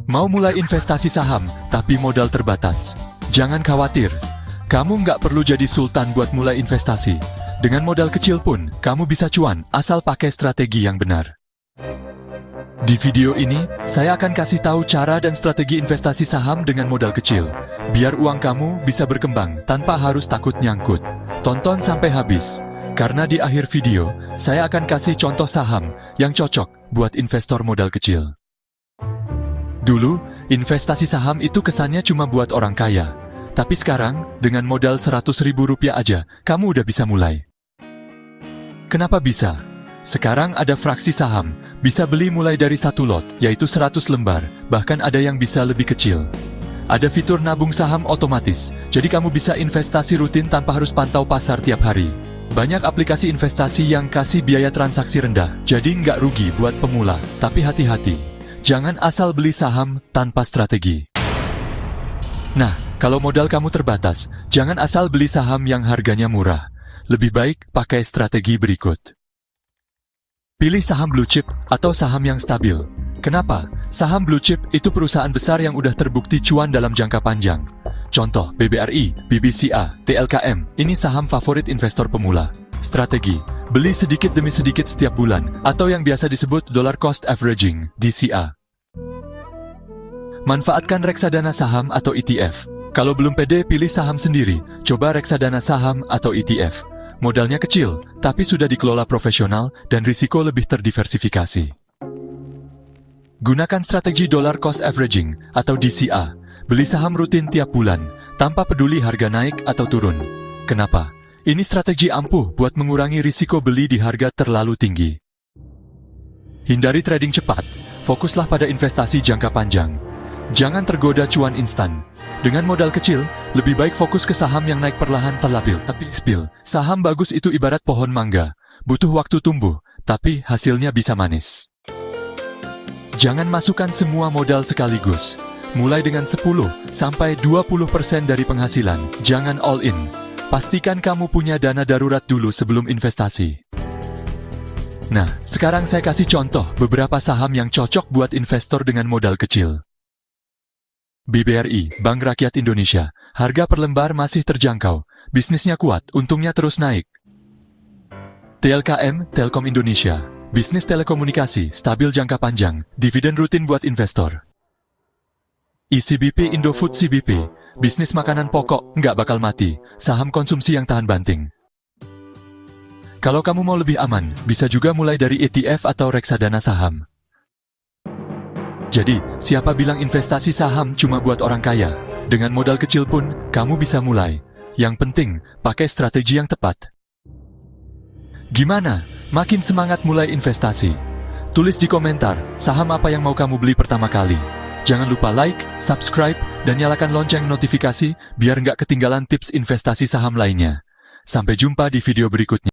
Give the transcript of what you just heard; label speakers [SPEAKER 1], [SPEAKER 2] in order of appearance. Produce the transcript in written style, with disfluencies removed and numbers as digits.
[SPEAKER 1] Mau mulai investasi saham, tapi modal terbatas? Jangan khawatir, kamu nggak perlu jadi sultan buat mulai investasi. Dengan modal kecil pun, kamu bisa cuan, asal pakai strategi yang benar. Di video ini, saya akan kasih tahu cara dan strategi investasi saham dengan modal kecil, biar uang kamu bisa berkembang tanpa harus takut nyangkut. Tonton sampai habis, karena di akhir video, saya akan kasih contoh saham yang cocok buat investor modal kecil. Dulu, investasi saham itu kesannya cuma buat orang kaya. Tapi sekarang, dengan modal Rp100.000 aja, kamu udah bisa mulai. Kenapa bisa? Sekarang ada fraksi saham, bisa beli mulai dari 1 lot, yaitu 100 lembar, bahkan ada yang bisa lebih kecil. Ada fitur nabung saham otomatis, jadi kamu bisa investasi rutin tanpa harus pantau pasar tiap hari. Banyak aplikasi investasi yang kasih biaya transaksi rendah, jadi nggak rugi buat pemula, tapi hati-hati. Jangan asal beli saham tanpa strategi. Nah, kalau modal kamu terbatas, jangan asal beli saham yang harganya murah. Lebih baik pakai strategi berikut. Pilih saham blue chip atau saham yang stabil. Kenapa? Saham blue chip itu perusahaan besar yang udah terbukti cuan dalam jangka panjang. Contoh, BBRI, BBCA, TLKM, ini saham favorit investor pemula. Strategi, beli sedikit demi sedikit setiap bulan, atau yang biasa disebut dollar cost averaging, DCA. Manfaatkan reksadana saham atau ETF. Kalau belum pede pilih saham sendiri, coba reksadana saham atau ETF. Modalnya kecil, tapi sudah dikelola profesional dan risiko lebih terdiversifikasi. Gunakan strategi dollar cost averaging atau DCA. Beli saham rutin tiap bulan, tanpa peduli harga naik atau turun. Kenapa? Ini strategi ampuh buat mengurangi risiko beli di harga terlalu tinggi. Hindari trading cepat, fokuslah pada investasi jangka panjang. Jangan tergoda cuan instan. Dengan modal kecil, lebih baik fokus ke saham yang naik perlahan tapi stabil. Saham bagus itu ibarat pohon mangga, butuh waktu tumbuh, tapi hasilnya bisa manis. Jangan masukkan semua modal sekaligus. Mulai dengan 10-20% dari penghasilan, jangan all in. Pastikan kamu punya dana darurat dulu sebelum investasi. Nah, sekarang saya kasih contoh beberapa saham yang cocok buat investor dengan modal kecil. BBRI, Bank Rakyat Indonesia, harga per lembar masih terjangkau, bisnisnya kuat, untungnya terus naik. TLKM, Telkom Indonesia, bisnis telekomunikasi, stabil jangka panjang, dividen rutin buat investor. ICBP Indofood CBP, bisnis makanan pokok, nggak bakal mati, saham konsumsi yang tahan banting. Kalau kamu mau lebih aman, bisa juga mulai dari ETF atau reksadana saham. Jadi, siapa bilang investasi saham cuma buat orang kaya? Dengan modal kecil pun, kamu bisa mulai. Yang penting, pakai strategi yang tepat. Gimana? Makin semangat mulai investasi? Tulis di komentar, saham apa yang mau kamu beli pertama kali. Jangan lupa like, subscribe, dan nyalakan lonceng notifikasi biar nggak ketinggalan tips investasi saham lainnya. Sampai jumpa di video berikutnya.